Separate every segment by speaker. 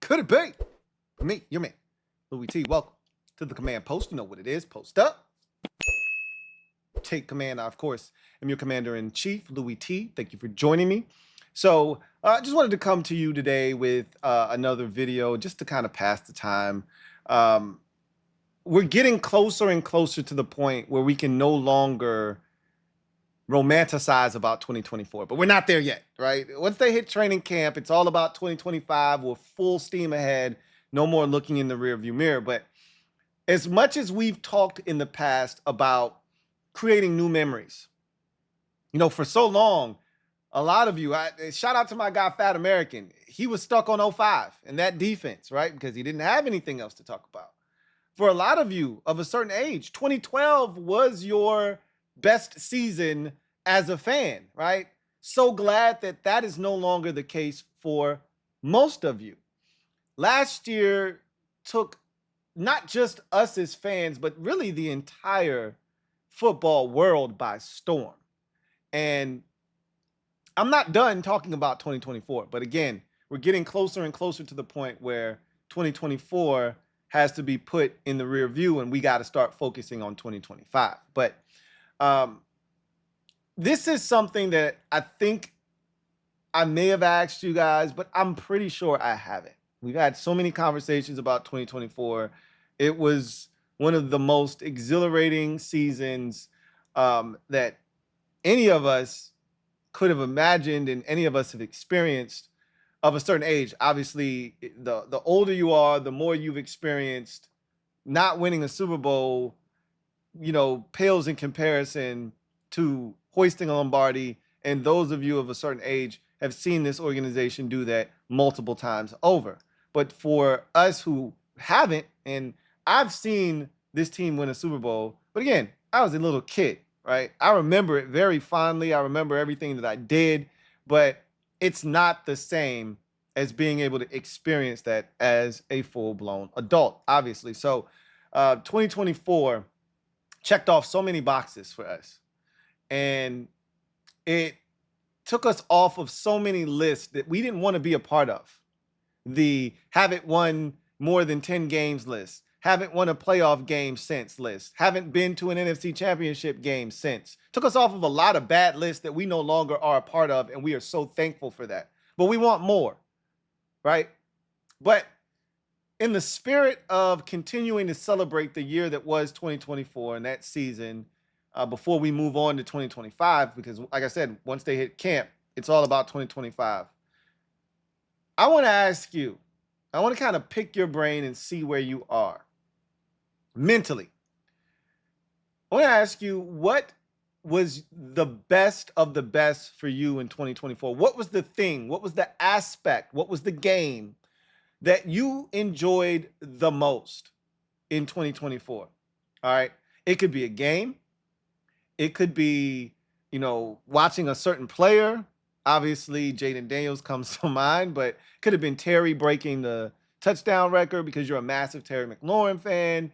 Speaker 1: Could it be? Me, your man, Louie T. Welcome to the command post. You know what it is. Post up. Take command. I, of course, am your commander in chief, Louie T. Thank you for joining me. So I just wanted to come to you today with another video just to kind of pass the time. We're getting closer and closer to the point where we can no longer romanticize about 2024, but we're not there yet, right? Once they hit training camp, it's all about 2025. We're full steam ahead. No more looking in the rearview mirror. But as much as we've talked in the past about creating new memories, you know, for so long, a lot of you, shout out to my guy, Fat American. He was stuck on 05 and that defense, right? Because he didn't have anything else to talk about. For a lot of you of a certain age, 2012 was your best season as a fan, right? So glad that that is no longer the case for most of you. Last year took not just us as fans, but really the entire football world by storm. And I'm not done talking about 2024, but again, we're getting closer and closer to the point where 2024 has to be put in the rear view and we got to start focusing on 2025. But this is something that I think I may have asked you guys, but I'm pretty sure I haven't. We've had so many conversations about 2024. It was one of the most exhilarating seasons that any of us could have imagined and any of us have experienced of a certain age. Obviously, the older you are, the more you've experienced. Not winning a Super Bowl, you know, pales in comparison to hoisting a Lombardi. And those of you of a certain age have seen this organization do that multiple times over. But for us who haven't, and I've seen this team win a Super Bowl, but again, I was a little kid, right? I remember it very fondly. I remember everything that I did, but it's not the same as being able to experience that as a full-blown adult, obviously. So 2024 checked off so many boxes for us. And it took us off of so many lists that we didn't want to be a part of. The haven't won more than 10 games list, haven't won a playoff game since list, haven't been to an NFC championship game since. Took us off of a lot of bad lists that we no longer are a part of, and we are so thankful for that. But we want more, right? But in the spirit of continuing to celebrate the year that was 2024 and that season, before we move on to 2025, because like I said, once they hit camp, it's all about 2025. I want to ask you, I want to kind of pick your brain and see where you are mentally. I want to ask you, what was the best of the best for you in 2024? What was the thing? What was the aspect? What was the game that you enjoyed the most in 2024? All right. It could be a game. It could be, you know, watching a certain player. Obviously, Jaden Daniels comes to mind, but it could have been Terry breaking the touchdown record because you're a massive Terry McLaurin fan.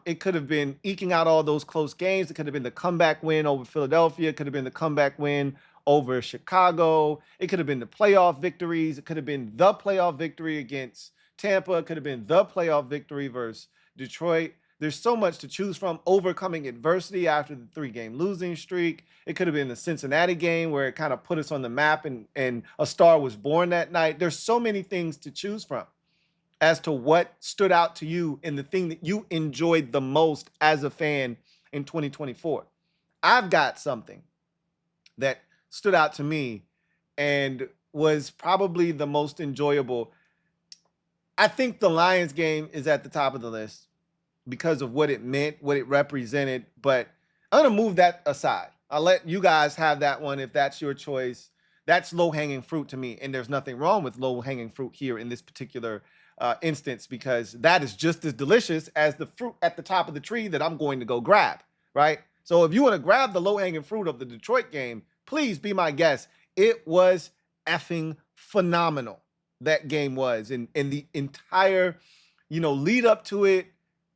Speaker 1: It could have been eking out all those close games. It could have been the comeback win over Philadelphia. It could have been the comeback win over Chicago. It could have been the playoff victories. It could have been the playoff victory against Tampa. It could have been the playoff victory versus Detroit. There's so much to choose from. Overcoming adversity after the 3-game losing streak. It could have been the Cincinnati game where it kind of put us on the map and a star was born that night. There's so many things to choose from as to what stood out to you and the thing that you enjoyed the most as a fan in 2024. I've got something that stood out to me and was probably the most enjoyable. I think the Lions game is at the top of the list because of what it meant, what it represented. But I'm going to move that aside. I'll let you guys have that one if that's your choice. That's low-hanging fruit to me, and there's nothing wrong with low-hanging fruit here in this particular instance, because that is just as delicious as the fruit at the top of the tree that I'm going to go grab, right? So if you want to grab the low-hanging fruit of the Detroit game, please be my guest. It was effing phenomenal, that game was. And the entire, you know, lead up to it,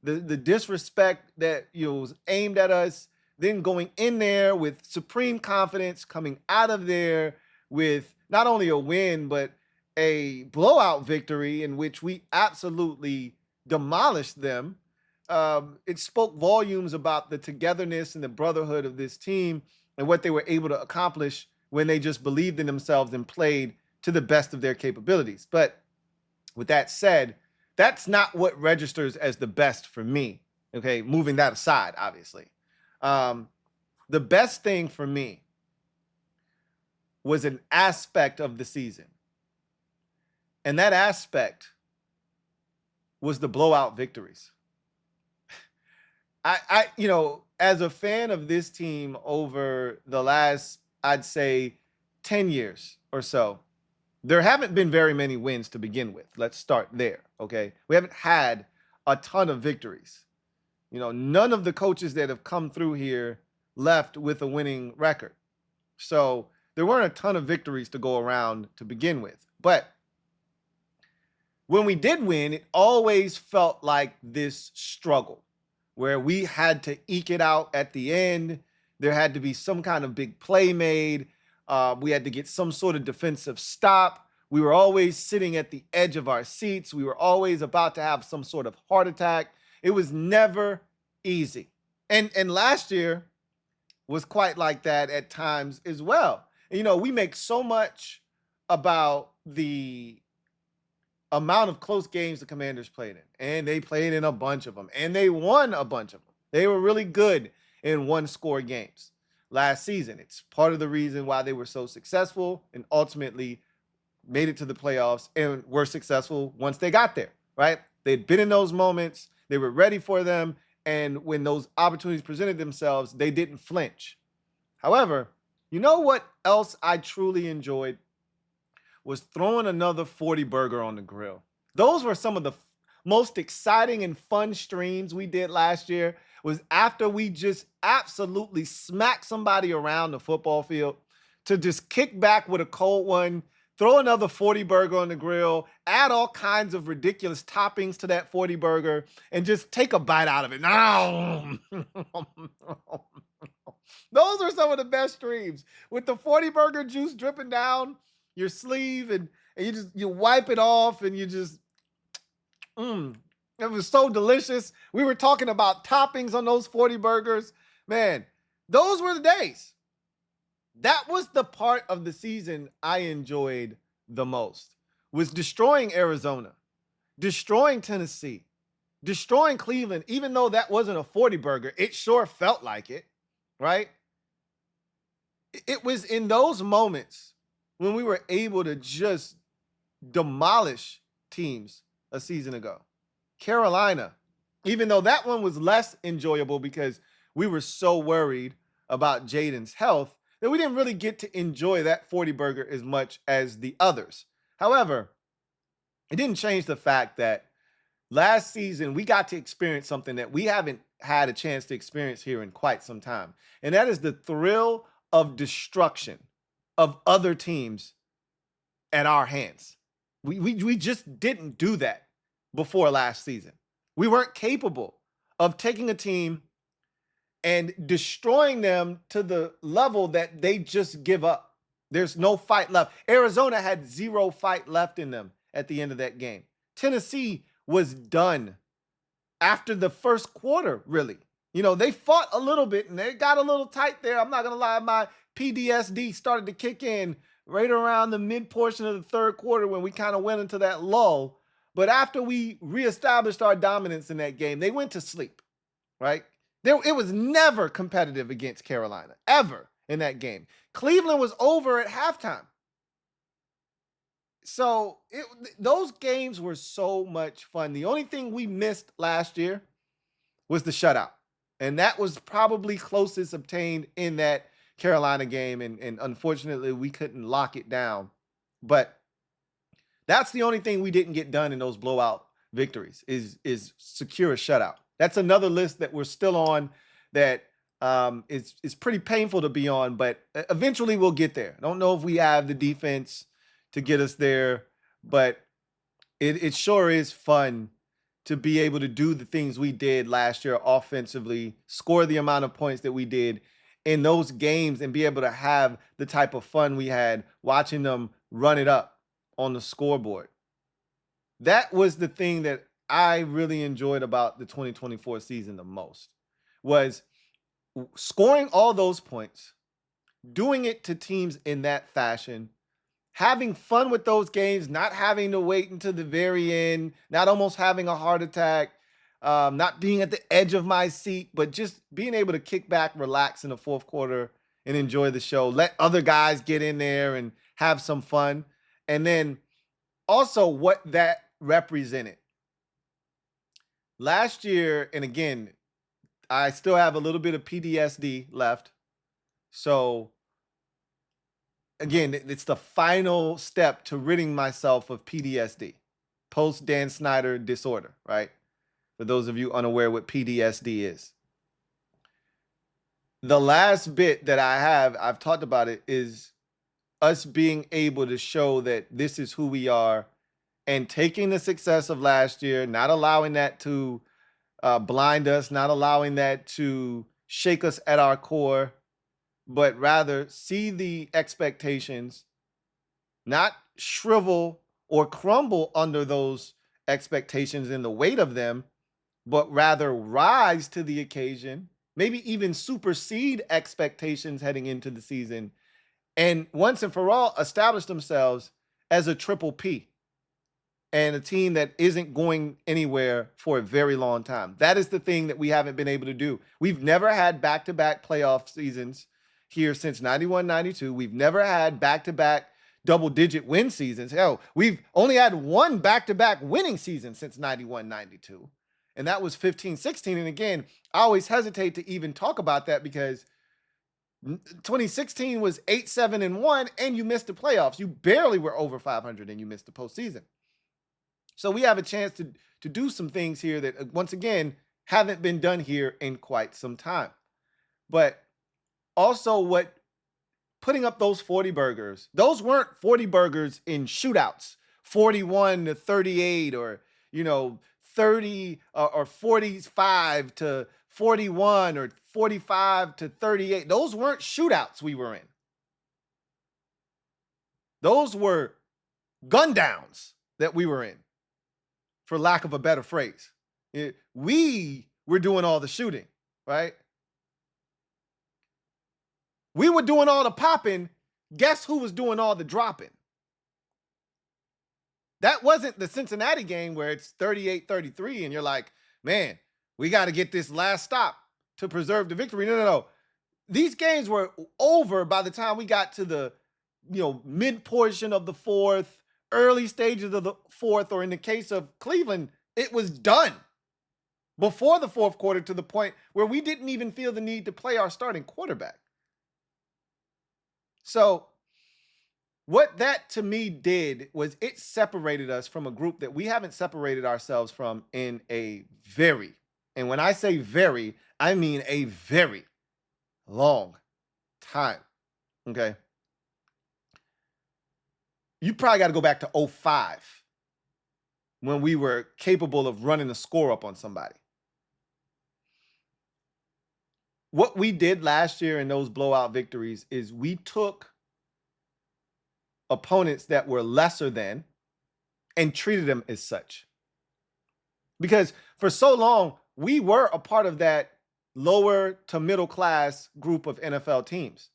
Speaker 1: the disrespect that, you know, was aimed at us, then going in there with supreme confidence, coming out of there with not only a win, but a blowout victory in which we absolutely demolished them. It spoke volumes about the togetherness and the brotherhood of this team and what they were able to accomplish when they just believed in themselves and played to the best of their capabilities. But with that said, that's not what registers as the best for me. Okay, moving that aside, obviously. Um, the best thing for me was an aspect of the season. And that aspect was the blowout victories. As a fan of this team over the last, I'd say, 10 years or so, there haven't been very many wins to begin with. Let's start there. Okay. We haven't had a ton of victories. None of the coaches that have come through here left with a winning record. So there weren't a ton of victories to go around to begin with. But when we did win, it always felt like this struggle where we had to eke it out at the end. There had to be some kind of big play made. We had to get some sort of defensive stop. We were always sitting at the edge of our seats. We were always about to have some sort of heart attack. It was never easy. And last year was quite like that at times as well. We make so much about the amount of close games the Commanders played in, and they played in a bunch of them, and they won a bunch of them. They were really good in one-score games last season. It's part of the reason why they were so successful and ultimately made it to the playoffs and were successful once they got there, right? They'd been in those moments, they were ready for them, and when those opportunities presented themselves, they didn't flinch. However, you know what else I truly enjoyed was throwing another 40 burger on the grill. Those were some of the most exciting and fun streams we did last year. Was after we just absolutely smacked somebody around the football field to just kick back with a cold one, throw another 40 burger on the grill, add all kinds of ridiculous toppings to that 40 burger, and just take a bite out of it. Those are some of the best streams with the 40 burger juice dripping down your sleeve, and you wipe it off, and you just it was so delicious. We were talking about toppings on those 40 burgers. Man, those were the days. That was the part of the season I enjoyed the most, was destroying Arizona, destroying Tennessee, destroying Cleveland. Even though that wasn't a 40 burger, it sure felt like it, right? It was in those moments when we were able to just demolish teams a season ago. Carolina, even though that one was less enjoyable because we were so worried about Jaden's health that we didn't really get to enjoy that 40 burger as much as the others. However, it didn't change the fact that last season we got to experience something that we haven't had a chance to experience here in quite some time. And that is the thrill of destruction of other teams at our hands. We just didn't do that before last season. We weren't capable of taking a team and destroying them to the level that they just give up. There's no fight left. Arizona had zero fight left in them at the end of that game. Tennessee was done after the first quarter, really. They fought a little bit and they got a little tight there. I'm not going to lie. My PTSD started to kick in right around the mid portion of the third quarter when we kind of went into that lull. But after we reestablished our dominance in that game, they went to sleep, right? It was never competitive against Carolina, ever in that game. Cleveland was over at halftime. So those games were so much fun. The only thing we missed last year was the shutout. And that was probably closest obtained in that Carolina game. And unfortunately, we couldn't lock it down. But that's the only thing we didn't get done in those blowout victories is secure a shutout. That's another list that we're still on that is pretty painful to be on, but eventually we'll get there. I don't know if we have the defense to get us there, but it sure is fun to be able to do the things we did last year offensively, score the amount of points that we did in those games, and be able to have the type of fun we had watching them run it up on the scoreboard. That was the thing that I really enjoyed about the 2024 season the most, was scoring all those points, doing it to teams in that fashion, having fun with those games, not having to wait until the very end, not almost having a heart attack, not being at the edge of my seat, but just being able to kick back, relax in the fourth quarter and enjoy the show. Let other guys get in there and have some fun. And then also what that represented. Last year, and again, I still have a little bit of PTSD left. So again, it's the final step to ridding myself of PTSD, post Dan Snyder disorder, right? For those of you unaware what PTSD is. The last bit that I've talked about it, is us being able to show that this is who we are, and taking the success of last year, not allowing that to blind us, not allowing that to shake us at our core, but rather see the expectations, not shrivel or crumble under those expectations and the weight of them, but rather rise to the occasion, maybe even supersede expectations heading into the season, and once and for all establish themselves as a triple P and a team that isn't going anywhere for a very long time. That is the thing that we haven't been able to do. We've never had back-to-back playoff seasons here since 91-92. We've never had back-to-back double-digit win seasons. Hell, we've only had one back-to-back winning season since 91-92, and that was 15-16. And again, I always hesitate to even talk about that because 2016 was 8-7-1, and you missed the playoffs. You barely were over 500, and you missed the postseason. So we have a chance to do some things here that, once again, haven't been done here in quite some time. But also, what putting up those 40 burgers, those weren't 40 burgers in shootouts, 41-38, or 30 or 45-41 or 45-38. Those weren't shootouts we were in. Those were gun downs that we were in, for lack of a better phrase. We were doing all the shooting, right? We were doing all the popping. Guess who was doing all the dropping? That wasn't the Cincinnati game where it's 38-33 and you're like, man, we got to get this last stop to preserve the victory. No. These games were over by the time we got to the mid portion of the fourth, early stages of the fourth, or in the case of Cleveland, it was done before the fourth quarter, to the point where we didn't even feel the need to play our starting quarterback. So what that to me did was it separated us from a group that we haven't separated ourselves from in a very, and when I say very, I mean a very long time. Okay. You probably got to go back to 2005 when we were capable of running the score up on somebody. What we did last year in those blowout victories is we took opponents that were lesser than and treated them as such. Because for so long, we were a part of that lower to middle class group of NFL teams.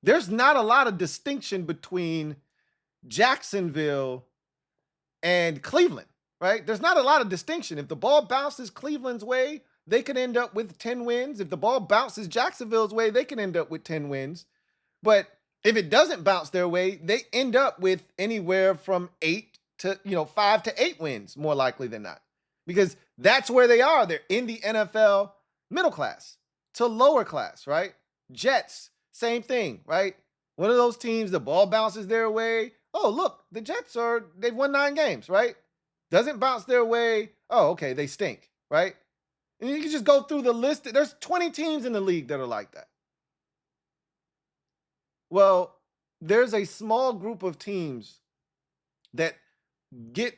Speaker 1: There's not a lot of distinction between Jacksonville and Cleveland, right? There's not a lot of distinction. If the ball bounces Cleveland's way, they could end up with 10 wins. If the ball bounces Jacksonville's way, they can end up with 10 wins. But if it doesn't bounce their way, they end up with anywhere from 5 to 8 wins, more likely than not. Because that's where they are. They're in the NFL middle class to lower class, right? Jets, same thing, right? One of those teams, the ball bounces their way. Oh, look, the Jets they've won 9 games, right? Doesn't bounce their way. Oh, okay, they stink, right? And you can just go through the list. There's 20 teams in the league that are like that. Well, there's a small group of teams that get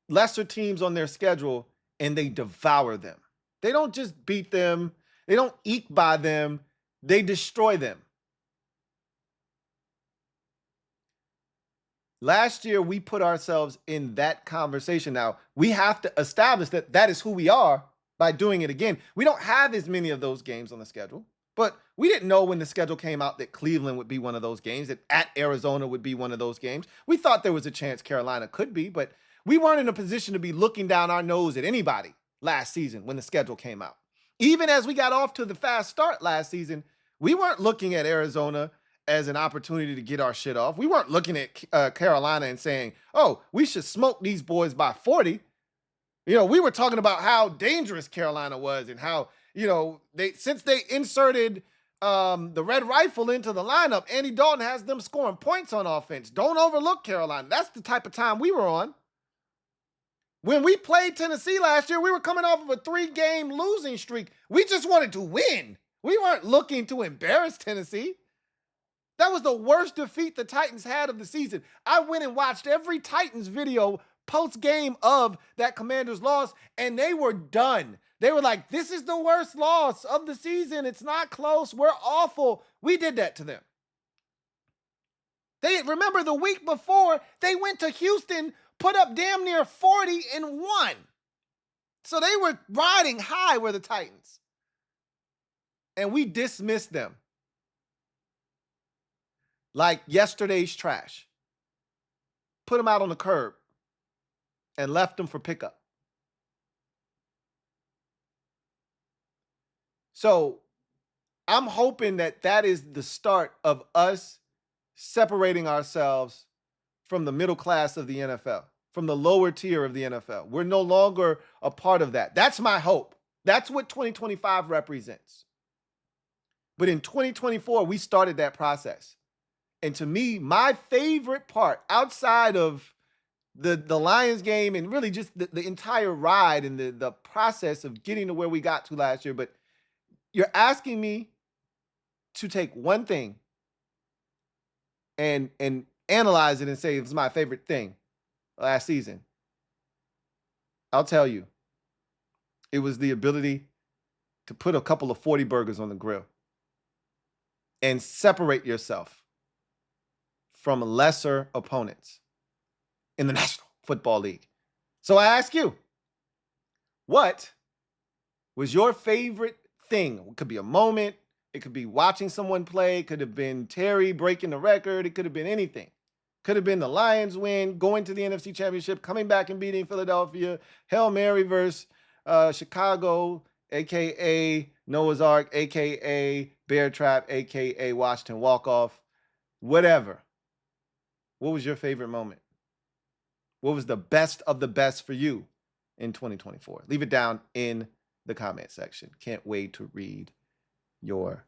Speaker 1: lesser teams on their schedule and they devour them. They don't just beat them. They don't eke by them. They destroy them. Last year, we put ourselves in that conversation. Now, we have to establish that that is who we are by doing it again. We don't have as many of those games on the schedule, but we didn't know when the schedule came out that Cleveland would be one of those games, that at Arizona would be one of those games. We thought there was a chance Carolina could be, but we weren't in a position to be looking down our nose at anybody last season when the schedule came out. Even as we got off to the fast start last season, we weren't looking at Arizona as an opportunity to get our shit off. We weren't looking at Carolina and saying, oh, we should smoke these boys by 40. We were talking about how dangerous Carolina was and how, since they inserted the red rifle into the lineup, Andy Dalton has them scoring points on offense. Don't overlook Carolina. That's the type of time we were on. When we played Tennessee last year, we were coming off of a 3-game losing streak. We just wanted to win. We weren't looking to embarrass Tennessee. That was the worst defeat the Titans had of the season. I went and watched every Titans video post-game of that Commanders loss, and they were done. They were like, this is the worst loss of the season. It's not close. We're awful. We did that to them. They remember the week before, they went to Houston, put up damn near 40 and won. So they were riding high with the Titans. And we dismissed them like yesterday's trash. Put them out on the curb and left them for pickup. So I'm hoping that that is the start of us separating ourselves from the middle class of the NFL, from the lower tier of the NFL. We're no longer a part of that. That's my hope. That's what 2025 represents. But in 2024, we started that process. And to me, my favorite part outside of the Lions game and really just the entire ride and the process of getting to where we got to last year, but you're asking me to take one thing and analyze it and say it's my favorite thing last season. I'll tell you, it was the ability to put a couple of 40 burgers on the grill and separate yourself from lesser opponents in the National Football League. So I ask you, what was your favorite thing? It could be a moment. It could be watching someone play. It could have been Terry breaking the record. It could have been anything. Could have been the Lions win, going to the NFC Championship, coming back and beating Philadelphia, Hail Mary versus Chicago, a.k.a. Noah's Ark, a.k.a. Bear Trap, a.k.a. Washington Walk-Off, whatever. What was your favorite moment? What was the best of the best for you in 2024? Leave it down in the comment section. Can't wait to read your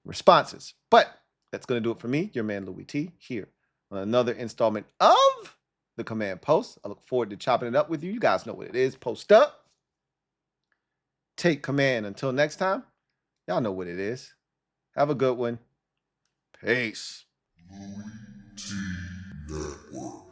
Speaker 1: responses. But that's going to do it for me, your man Louie T, here on another installment of the Command Post. I look forward to chopping it up with you. You guys know what it is. Post up. Take command. Until next time, y'all know what it is. Have a good one. Peace. LouieTeeNetwork.